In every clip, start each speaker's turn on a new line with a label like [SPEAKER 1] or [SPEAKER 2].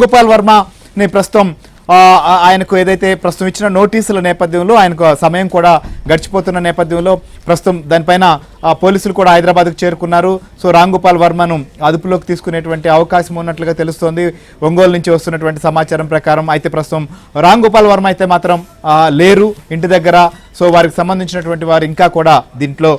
[SPEAKER 1] గోపాల్ వర్మ ని ప్రస్తుతం ఆయనకు ఏదైతే ప్రస్తుతం ఇచ్చిన నోటీసుల నేపథ్యంలో ఆయనకు సమయం కూడా గడిచిపోతున్న నేపథ్యంలో ప్రస్తుతం దానిపైన పోలీసులు కూడా హైదరాబాద్కు చేరుకున్నారు. సో రామ్ గోపాల్ వర్మను అదుపులోకి తీసుకునేటువంటి అవకాశం ఉన్నట్లుగా తెలుస్తోంది ఒంగోలు నుంచి వస్తున్నటువంటి సమాచారం ప్రకారం. అయితే ప్రస్తుతం రామ్ గోపాల్ వర్మ అయితే మాత్రం లేరు ఇంటి దగ్గర. సో వారికి సంబంధించినటువంటి వారు ఇంకా కూడా దీంట్లో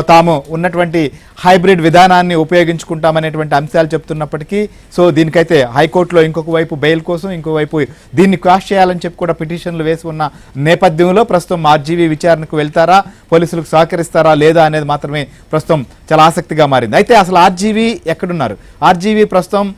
[SPEAKER 1] తాము ఉన్నటువంటి హైబ్రిడ్ విధానాన్ని ఉపయోగించుకుంటామనేటువంటి అంశాలు చెప్తున్నప్పటికీ సో దీనికైతే హైకోర్టులో ఇంకొక వైపు బెయిల్ కోసం ఇంకోవైపు దీన్ని క్వాష్ చేయాలని చెప్పి కూడా పిటిషన్లు వేసి ఉన్న నేపథ్యంలో ప్రస్తుతం ఆర్జీవీ విచారణకు వెళ్తారా, పోలీసులకు సహకరిస్తారా లేదా అనేది మాత్రమే ప్రస్తుతం చాలా ఆసక్తిగా మారింది. అయితే అసలు ఆర్జీవీ ఎక్కడున్నారు? ఆర్జీవీ ప్రస్తుతం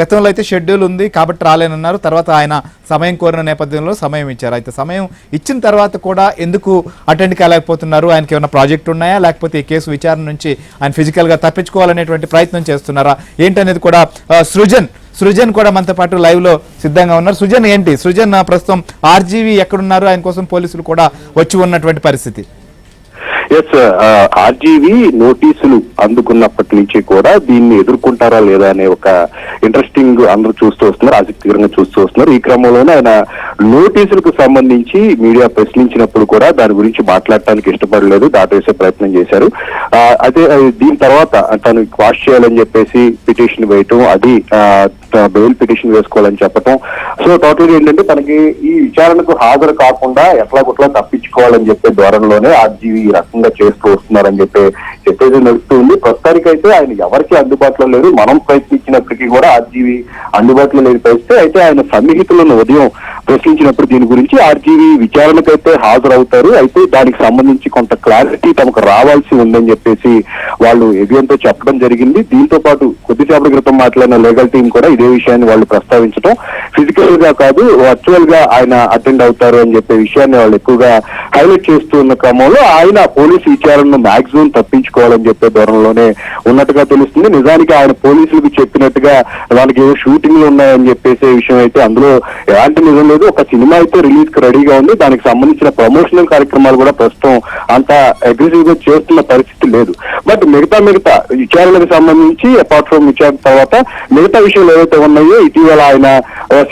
[SPEAKER 1] గతంలో అయితే షెడ్యూల్ ఉంది కాబట్టి రాలేనన్నారు. తర్వాత ఆయన సమయం కోరిన నేపథ్యంలో సమయం ఇచ్చారు. అయితే సమయం ఇచ్చిన తర్వాత కూడా ఎందుకు అటెండ్ కాలేకపోతున్నారు? ఆయనకి ఏమైనా ప్రాజెక్ట్ ఉన్నాయా, లేకపోతే ఈ కేసు విచారణ నుంచి ఆయన ఫిజికల్ గా తప్పించుకోవాలనేటువంటి ప్రయత్నం చేస్తున్నారా ఏంటనేది కూడా సృజన్ కూడా మనతో పాటు లైవ్ లో సిద్ధంగా ఉన్నారు. సృజన్ ప్రస్తుతం ఆర్జీవీ ఎక్కడున్నారు? ఆయన కోసం పోలీసులు కూడా వచ్చి ఉన్నటువంటి పరిస్థితి.
[SPEAKER 2] ఎస్, ఆర్జీవీ నోటీసులు అందుకున్నప్పటి నుంచి కూడా దీన్ని ఎదుర్కొంటారా లేదా అనే ఒక ఇంట్రెస్టింగ్ అందరూ చూస్తూ వస్తున్నారు, ఆసక్తికరంగా చూస్తూ వస్తున్నారు. ఈ క్రమంలోనే ఆయన నోటీసులకు సంబంధించి మీడియా ప్రశ్నించినప్పుడు కూడా దాని గురించి మాట్లాడటానికి ఇష్టపడలేదు, దాటవేసే ప్రయత్నం చేశారు. అదే దీని తర్వాత తను క్వాష్ చేయాలని చెప్పేసి పిటిషన్ వేయటం, అది బెయిల్ పిటిషన్ వేసుకోవాలని చెప్పటం. సో టోటల్ గా ఏంటంటే తనకి ఈ విచారణకు హాజరు కాకుండా ఎట్లాగొట్లా తప్పించుకోవాలని చెప్పే ధోరణిలోనే ఆర్జీవీ ఈ రకంగా చేస్తూ వస్తున్నారని చెప్పేసి నడుస్తుంది. ప్రస్తుతానికైతే ఆయన ఎవరికి అందుబాటులో లేరు. మనం ప్రయత్నించినప్పటికీ కూడా ఆర్జీవీ అందుబాటులో లేని పరిస్థితి. అయితే ఆయన సన్నిహితులను ఉదయం ప్రశ్నించినప్పుడు దీని గురించి ఆర్జీవీ విచారణకైతే హాజరవుతారు. అయితే దానికి సంబంధించి కొంత క్లారిటీ తమకు రావాల్సి ఉందని చెప్పేసి వాళ్ళు ఎవియంతో చెప్పడం జరిగింది. దీంతో పాటు కొద్దిసేపటి క్రితం మాట్లాడిన లీగల్ టీం కూడా ఇదే విషయాన్ని వాళ్ళు ప్రస్తావించడం, ఫిజికల్ గా కాదు వర్చువల్ గా ఆయన అటెండ్ అవుతారు అని చెప్పే విషయాన్ని వాళ్ళు ఎక్కువగా హైలైట్ చేస్తూ ఉన్న క్రమంలో ఆయన పోలీసు విచారణను మాక్సిమం తప్పించుకోవాలని చెప్పే ధోరణిలోనే ఉన్నట్టుగా తెలుస్తుంది. నిజానికి ఆయన పోలీసులకు చెప్పినట్టుగా వాళ్ళకి ఏదో షూటింగ్లు ఉన్నాయని చెప్పేసే విషయం అయితే అందులో ఎలాంటి నిజం లేదు. ఒక సినిమా అయితే రిలీజ్ కి రెడీగా ఉంది, దానికి సంబంధించిన ప్రమోషనల్ కార్యక్రమాలు కూడా ప్రస్తుతం అంత అగ్రెసివ్ గా చేస్తున్న పరిస్థితి లేదు. బట్ మిగతా విచారణకు సంబంధించి అపార్ట్ ఫ్రమ్ విచారణ తర్వాత మిగతా విషయాలు ఏవైతే ఉన్నాయో ఇటీవల ఆయన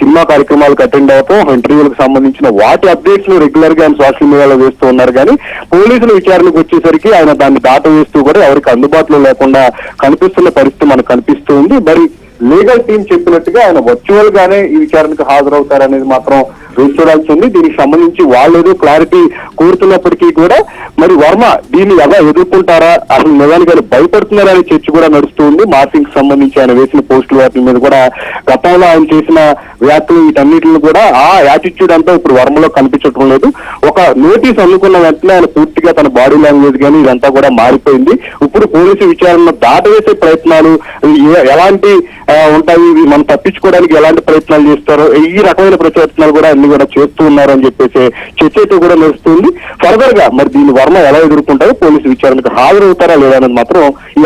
[SPEAKER 2] సినిమా కార్యక్రమాలకు అటెండ్ అవటం, ఇంటర్వ్యూలకు సంబంధించిన వాటి అప్డేట్స్ ను రెగ్యులర్ గా ఆయన సోషల్ మీడియాలో వేస్తూ ఉన్నారు. కానీ పోలీసుల విచారణకు వచ్చేసరికి ఆయన దాన్ని దాట వేస్తూ కూడా ఎవరికి అందుబాటులో లేకుండా కనిపిస్తున్న పరిస్థితి మనకు కనిపిస్తూ ఉంది. మరి లీగల్ టీం చెప్పినట్టుగా ఆయన వర్చువల్ గానే ఈ విచారణకు హాజరవుతారనేది మాత్రం వేచి చూడాల్సి ఉంది. దీనికి సంబంధించి వాళ్ళు ఏదో క్లారిటీ కోరుతున్నప్పటికీ కూడా మరి వర్మ దీన్ని ఎలా ఎదుర్కొంటారా, అసలు నిజానికి భయపడుతున్నారా అనే చర్చ కూడా నడుస్తూ ఉంది. మార్ఫింగ్ కి సంబంధించి ఆయన వేసిన పోస్టుల వాటి మీద కూడా గతంలో ఆయన చేసిన వ్యాఖ్యలు వీటన్నిటిని కూడా ఆ యాటిట్యూడ్ అంతా ఇప్పుడు వర్మలో కనిపించడం లేదు. ఒక నోటీస్ అందుకున్న వెంటనే ఆయన పూర్తిగా తన బాడీ లాంగ్వేజ్ కానీ ఇదంతా కూడా మారిపోయింది. ఇప్పుడు పోలీసు విచారణను దాటవేసే ప్రయత్నాలు ఎలాంటి ఉంటాయి, మనం తప్పించుకోవడానికి ఎలాంటి ప్రయత్నాలు చేస్తారో ఈ రకమైన ప్రయత్నాలు కూడా అన్ని కూడా చేస్తూ ఉన్నారని చెప్పేసి చర్చ అయితే కూడా నడుస్తుంది. ఫర్దర్ గా మరి దీన్ని వర్మ ఎలా ఎదుర్కొంటారో, పోలీసు విచారణకు హాజరవుతారా లేదా అనేది మాత్రం ఈ